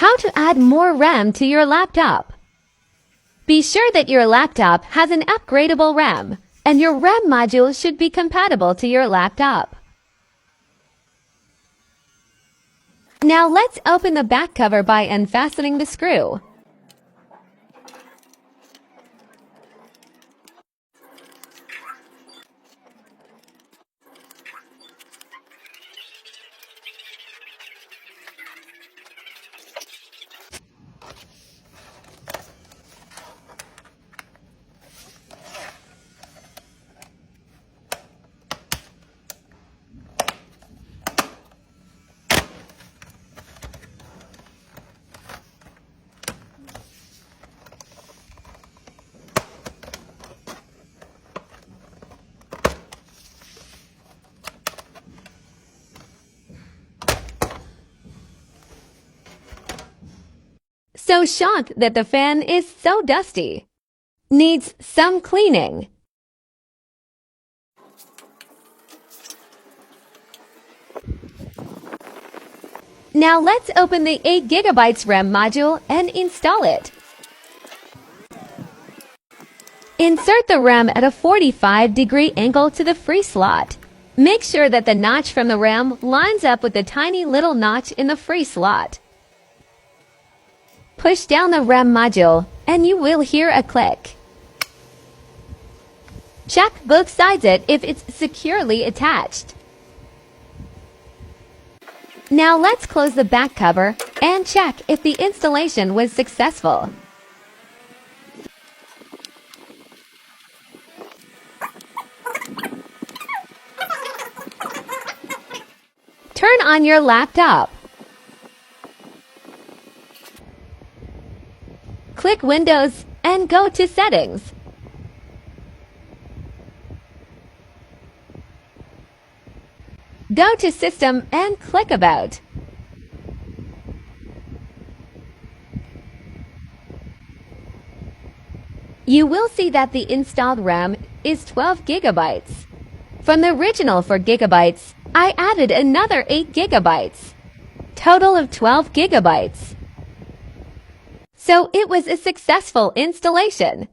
How to add more RAM to your laptop. Be sure that your laptop has an upgradable RAM, and your RAM module should be compatible to your laptop. Now let's open the back cover by unfastening the screw. So shocked that the fan is so dusty. Needs some cleaning. Now let's open the 8GB RAM module and install it. Insert the RAM at a 45-degree angle to the free slot. Make sure that the notch from the RAM lines up with the tiny little notch in the free slot. Push down the RAM module and you will hear a click. Check both sides if it's securely attached. Now let's close the back cover and check if the installation was successful. Turn on your laptop. Click Windows and go to Settings. Go to System and click About. You will see that the installed RAM is 12 GB. From the original 4 GB, I added another 8 GB. Total of 12 GB. So it was a successful installation.